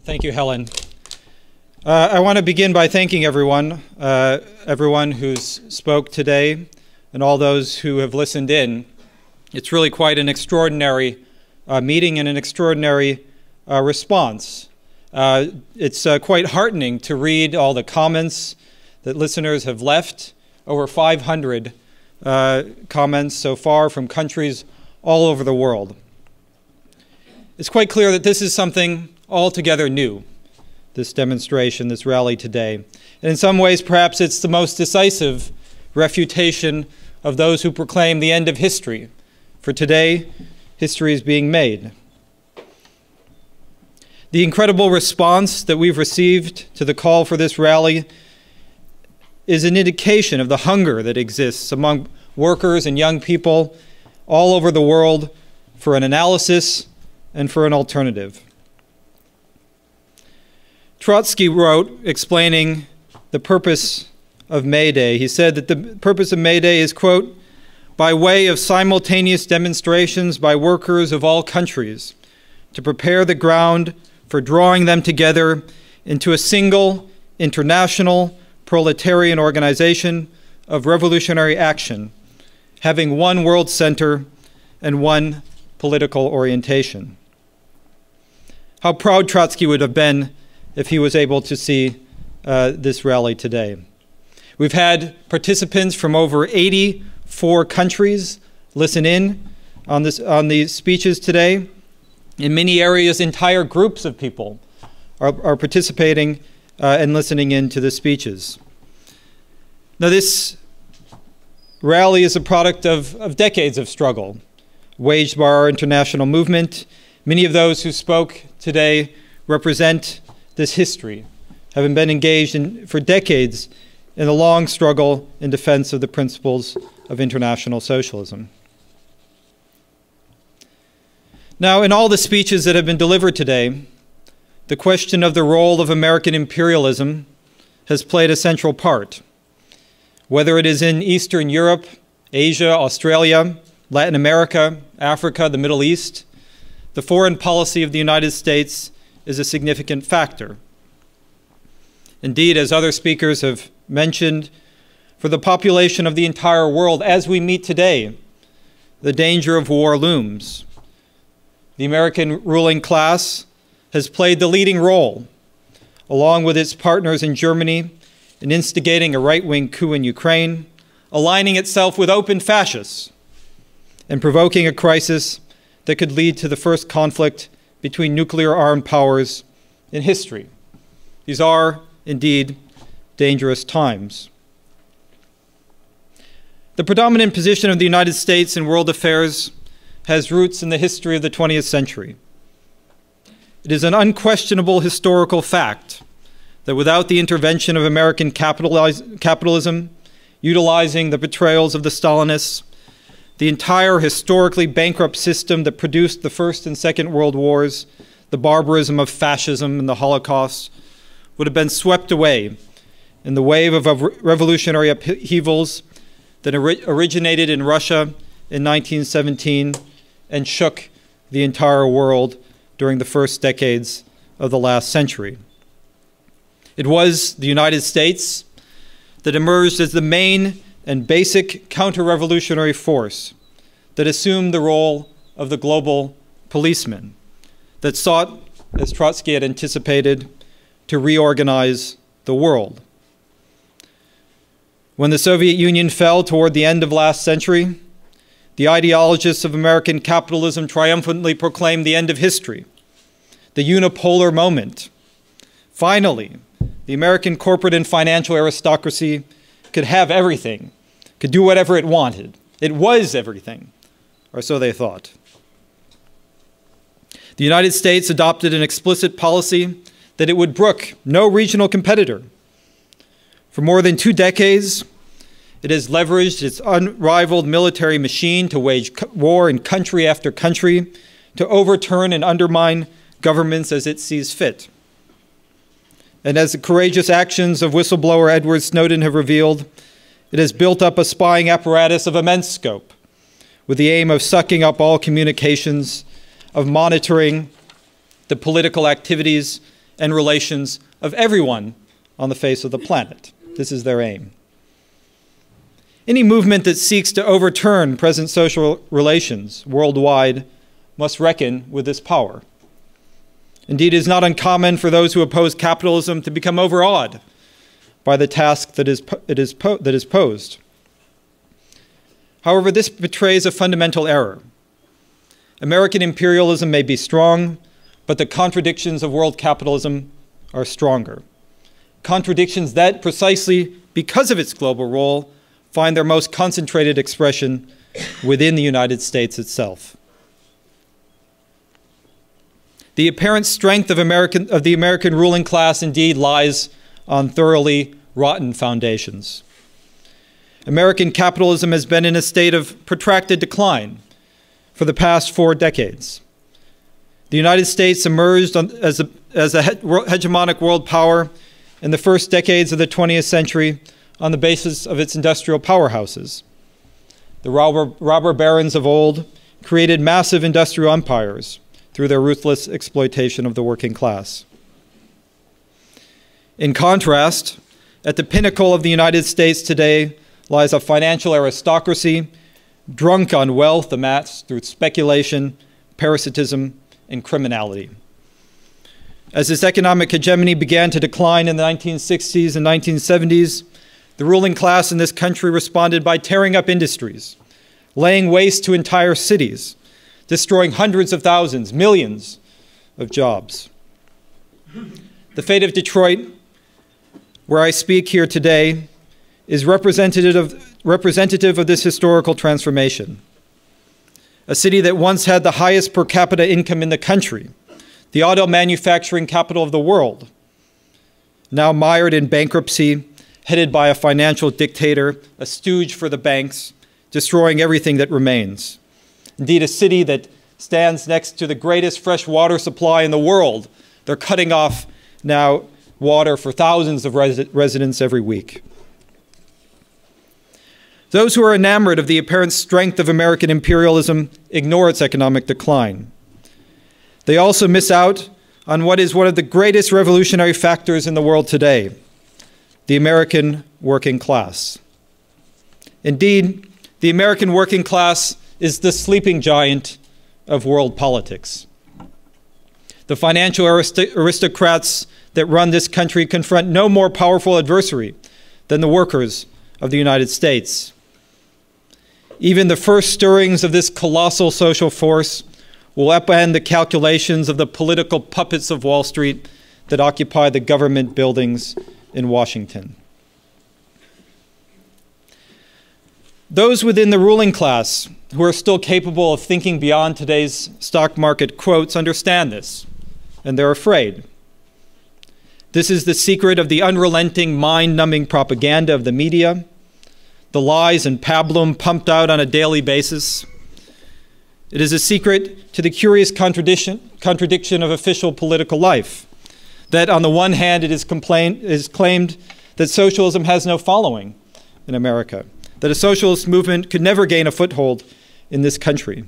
Thank you, Helen. I want to begin by thanking everyone who's spoke today and all those who have listened in. It's really quite an extraordinary meeting and an extraordinary response. It's quite heartening to read all the comments that listeners have left, over 500 comments so far from countries all over the world. It's quite clear that this is something altogether new, this demonstration, this rally today. And in some ways, perhaps it's the most decisive refutation of those who proclaim the end of history. For today, history is being made. The incredible response that we've received to the call for this rally is an indication of the hunger that exists among workers and young people all over the world for an analysis and for an alternative. Trotsky wrote, explaining the purpose of May Day, he said that the purpose of May Day is, quote, by way of simultaneous demonstrations by workers of all countries to prepare the ground for drawing them together into a single international proletarian organization of revolutionary action, having one world center and one political orientation. How proud Trotsky would have been if he was able to see this rally today. We've had participants from over 84 countries listen in on these speeches today. In many areas, entire groups of people are participating and listening in to the speeches. Now, this rally is a product of decades of struggle waged by our international movement. Many of those who spoke today represent this history, having been engaged for decades in a long struggle in defense of the principles of international socialism. Now, in all the speeches that have been delivered today, the question of the role of American imperialism has played a central part. Whether it is in Eastern Europe, Asia, Australia, Latin America, Africa, the Middle East, the foreign policy of the United States is a significant factor. Indeed, as other speakers have mentioned, for the population of the entire world as we meet today, the danger of war looms. The American ruling class has played the leading role, along with its partners in Germany, in instigating a right-wing coup in Ukraine, aligning itself with open fascists, and provoking a crisis that could lead to the first conflict between nuclear-armed powers in history. These are, indeed, dangerous times. The predominant position of the United States in world affairs has roots in the history of the 20th century. It is an unquestionable historical fact that without the intervention of American capitalism, utilizing the betrayals of the Stalinists, the entire historically bankrupt system that produced the First and Second World Wars, the barbarism of fascism and the Holocaust, would have been swept away in the wave of revolutionary upheavals that originated in Russia in 1917 and shook the entire world during the first decades of the last century. It was the United States that emerged as the main and basic counter-revolutionary force that assumed the role of the global policeman, that sought, as Trotsky had anticipated, to reorganize the world. When the Soviet Union fell toward the end of last century, the ideologists of American capitalism triumphantly proclaimed the end of history, the unipolar moment. Finally, the American corporate and financial aristocracy could have everything, could do whatever it wanted. It was everything, or so they thought. The United States adopted an explicit policy that it would brook no regional competitor. For more than 2 decades, it has leveraged its unrivaled military machine to wage war in country after country, to overturn and undermine governments as it sees fit. And as the courageous actions of whistleblower Edward Snowden have revealed, it has built up a spying apparatus of immense scope, with the aim of sucking up all communications, of monitoring the political activities and relations of everyone on the face of the planet. This is their aim. Any movement that seeks to overturn present social relations worldwide must reckon with this power. Indeed, it is not uncommon for those who oppose capitalism to become overawed by the task that is posed. However, this betrays a fundamental error. American imperialism may be strong, but the contradictions of world capitalism are stronger. Contradictions that, precisely because of its global role, find their most concentrated expression within the United States itself. The apparent strength of the American ruling class indeed lies on thoroughly rotten foundations. American capitalism has been in a state of protracted decline for the past 4 decades. The United States emerged as a hegemonic world power in the first decades of the 20th century on the basis of its industrial powerhouses. The robber barons of old created massive industrial empires through their ruthless exploitation of the working class. In contrast, at the pinnacle of the United States today lies a financial aristocracy drunk on wealth amassed through speculation, parasitism, and criminality. As this economic hegemony began to decline in the 1960s and 1970s, the ruling class in this country responded by tearing up industries, laying waste to entire cities, destroying hundreds of thousands, millions of jobs. The fate of Detroit, where I speak here today, is representative of this historical transformation. A city that once had the highest per capita income in the country, the auto manufacturing capital of the world, now mired in bankruptcy, headed by a financial dictator, a stooge for the banks, destroying everything that remains. Indeed, a city that stands next to the greatest fresh water supply in the world. They're cutting off now water for thousands of residents every week. Those who are enamored of the apparent strength of American imperialism ignore its economic decline. They also miss out on what is one of the greatest revolutionary factors in the world today, the American working class. Indeed, the American working class is the sleeping giant of world politics. The financial aristocrats that run this country confront no more powerful adversary than the workers of the United States. Even the first stirrings of this colossal social force will upend the calculations of the political puppets of Wall Street that occupy the government buildings in Washington. Those within the ruling class who are still capable of thinking beyond today's stock market quotes understand this, and they're afraid. This is the secret of the unrelenting, mind-numbing propaganda of the media, the lies and pablum pumped out on a daily basis. It is a secret to the curious contradiction of official political life, that on the one hand it is claimed that socialism has no following in America, that a socialist movement could never gain a foothold in this country.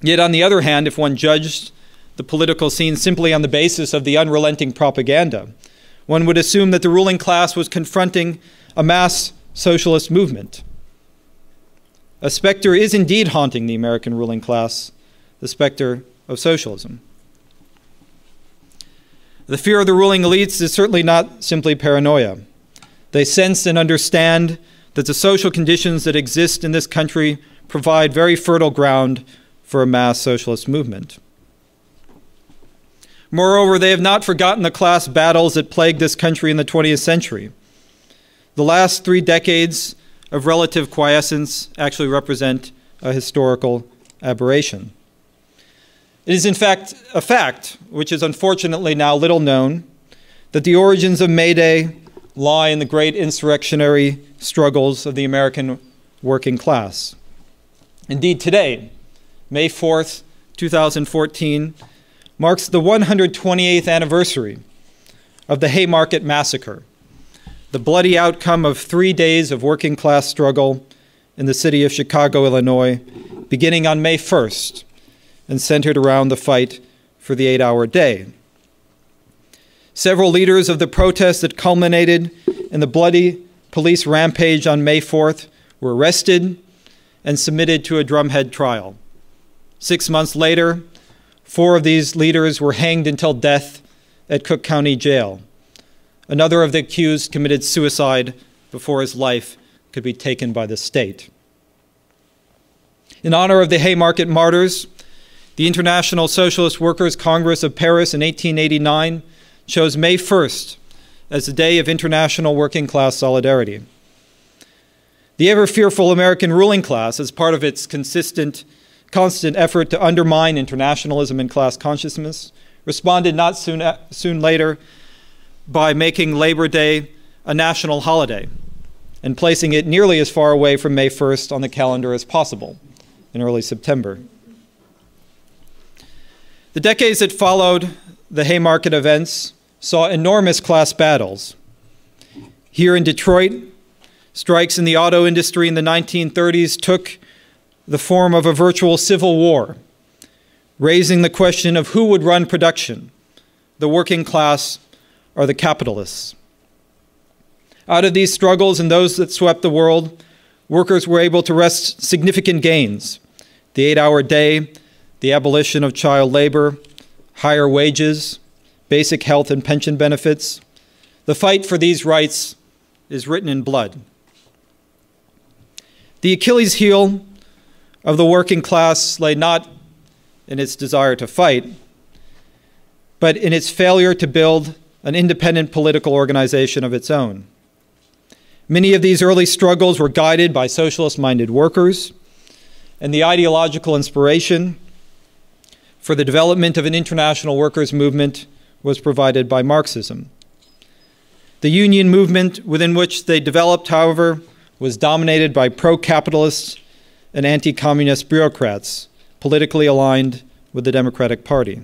Yet on the other hand, if one judged the political scene simply on the basis of the unrelenting propaganda, one would assume that the ruling class was confronting a mass socialist movement. A specter is indeed haunting the American ruling class, the specter of socialism. The fear of the ruling elites is certainly not simply paranoia. They sense and understand that the social conditions that exist in this country provide very fertile ground for a mass socialist movement. Moreover, they have not forgotten the class battles that plagued this country in the 20th century. The last 3 decades of relative quiescence actually represent a historical aberration. It is in fact a fact, which is unfortunately now little known, that the origins of May Day lie in the great insurrectionary struggles of the American working class. Indeed, today, May 4th, 2014, marks the 128th anniversary of the Haymarket Massacre, the bloody outcome of 3 days of working class struggle in the city of Chicago, Illinois, beginning on May 1st and centered around the fight for the 8-hour day. Several leaders of the protests that culminated in the bloody police rampage on May 4th were arrested and submitted to a drumhead trial. 6 months later, 4 of these leaders were hanged until death at Cook County Jail. Another of the accused committed suicide before his life could be taken by the state. In honor of the Haymarket martyrs, the International Socialist Workers' Congress of Paris in 1889 chose May 1st as the Day of International Working Class Solidarity. The ever-fearful American ruling class, as part of its constant effort to undermine internationalism and class consciousness, responded not soon later by making Labor Day a national holiday and placing it nearly as far away from May 1st on the calendar as possible in early September. The decades that followed the Haymarket events saw enormous class battles. Here in Detroit, strikes in the auto industry in the 1930s took the form of a virtual civil war, raising the question of who would run production, the working class or the capitalists. Out of these struggles and those that swept the world, workers were able to wrest significant gains: the 8-hour day, the abolition of child labor, higher wages, basic health and pension benefits. The fight for these rights is written in blood. The Achilles heel of the working class lay not in its desire to fight, but in its failure to build an independent political organization of its own. Many of these early struggles were guided by socialist-minded workers, and the ideological inspiration for the development of an international workers' movement was provided by Marxism. The union movement within which they developed, however, was dominated by pro-capitalist and anti-communist bureaucrats, politically aligned with the Democratic Party.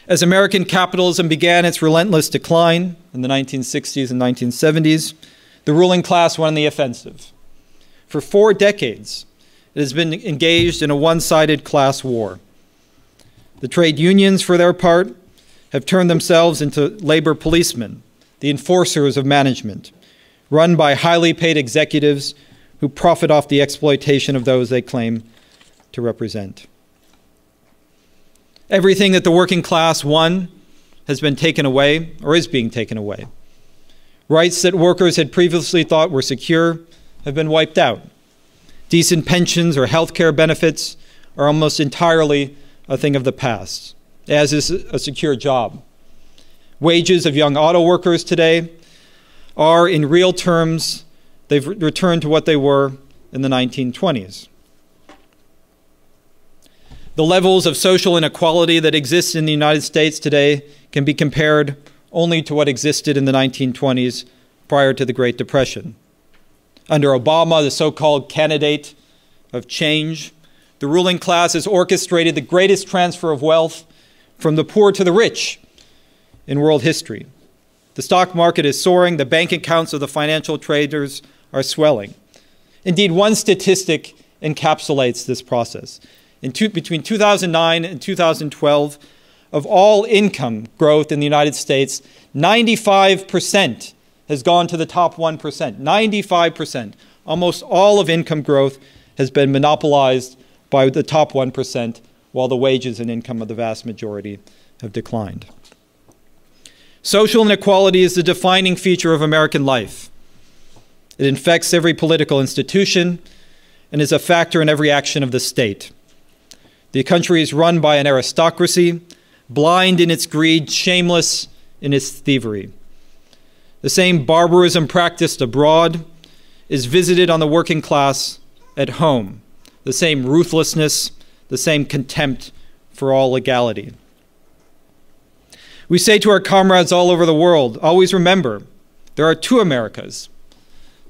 As American capitalism began its relentless decline in the 1960s and 1970s, the ruling class went on the offensive. For 4 decades, it has been engaged in a one-sided class war. The trade unions, for their part, have turned themselves into labor policemen, the enforcers of management, run by highly paid executives who profit off the exploitation of those they claim to represent. Everything that the working class won has been taken away or is being taken away. Rights that workers had previously thought were secure have been wiped out. Decent pensions or health care benefits are almost entirely a thing of the past, as is a secure job. Wages of young auto workers today are, in real terms, they've returned to what they were in the 1920s. The levels of social inequality that exist in the United States today can be compared only to what existed in the 1920s prior to the Great Depression. Under Obama, the so-called candidate of change, the ruling class has orchestrated the greatest transfer of wealth from the poor to the rich in world history. The stock market is soaring. The bank accounts of the financial traders are swelling. Indeed, one statistic encapsulates this process. Between 2009 and 2012, of all income growth in the United States, 95% has gone to the top 1%. 95%. Almost all of income growth has been monopolized by the top 1%, while the wages and income of the vast majority have declined. Social inequality is the defining feature of American life. It infects every political institution and is a factor in every action of the state. The country is run by an aristocracy, blind in its greed, shameless in its thievery. The same barbarism practiced abroad is visited on the working class at home. The same ruthlessness, the same contempt for all legality. We say to our comrades all over the world, always remember, there are 2 Americas.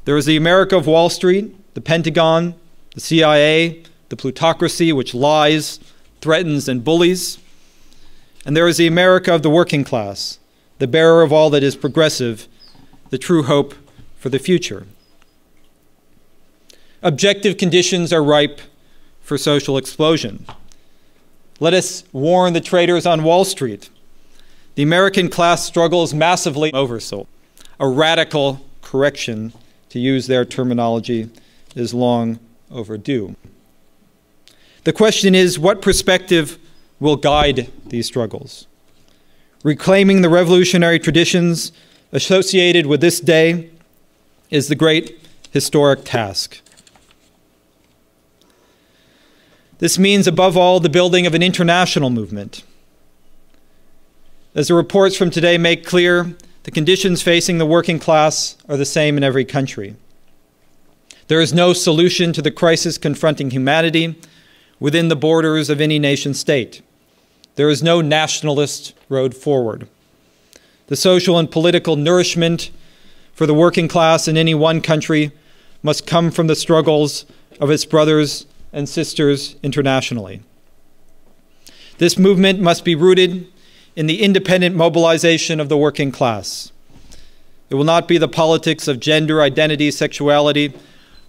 There is the America of Wall Street, the Pentagon, the CIA, the plutocracy which lies, threatens, and bullies. And there is the America of the working class, the bearer of all that is progressive, the true hope for the future. Objective conditions are ripe for social explosion. Let us warn the traders on Wall Street. The American class struggle is massively oversold. A radical correction, to use their terminology, is long overdue. The question is, what perspective will guide these struggles? Reclaiming the revolutionary traditions associated with this day is the great historic task. This means, above all, the building of an international movement. As the reports from today make clear, the conditions facing the working class are the same in every country. There is no solution to the crisis confronting humanity within the borders of any nation state. There is no nationalist road forward. The social and political nourishment for the working class in any one country must come from the struggles of its brothers and sisters internationally. This movement must be rooted in the independent mobilization of the working class. It will not be the politics of gender, identity, sexuality,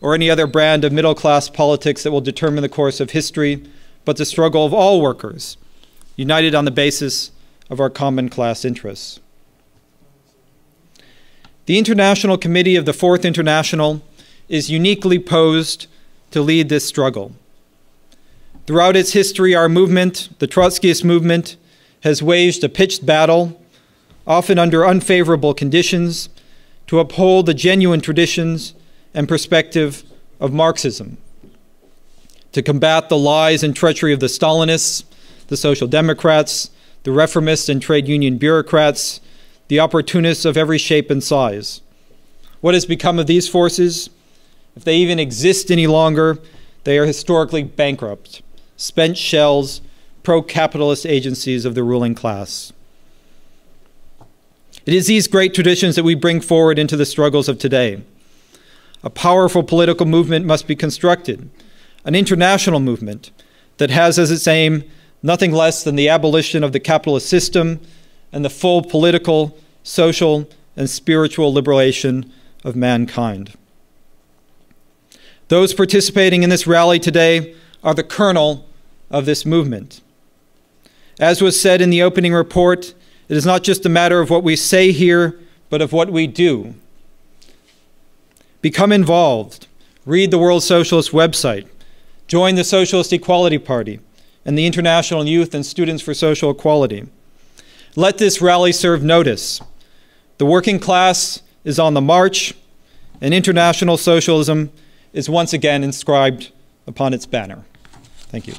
or any other brand of middle-class politics that will determine the course of history, but the struggle of all workers, united on the basis of our common class interests. The International Committee of the Fourth International is uniquely posed to lead this struggle. Throughout its history, our movement, the Trotskyist movement, has waged a pitched battle, often under unfavorable conditions, to uphold the genuine traditions and perspective of Marxism, to combat the lies and treachery of the Stalinists, the Social Democrats, the reformists and trade union bureaucrats, the opportunists of every shape and size. What has become of these forces? If they even exist any longer, they are historically bankrupt, spent shells, pro-capitalist agencies of the ruling class. It is these great traditions that we bring forward into the struggles of today. A powerful political movement must be constructed, an international movement that has as its aim nothing less than the abolition of the capitalist system and the full political, social, and spiritual liberation of mankind. Those participating in this rally today are the kernel of this movement. As was said in the opening report, it is not just a matter of what we say here, but of what we do. Become involved. Read the World Socialist website. Join the Socialist Equality Party and the International Youth and Students for Social Equality. Let this rally serve notice. The working class is on the march, and international socialism is once again inscribed upon its banner. Thank you.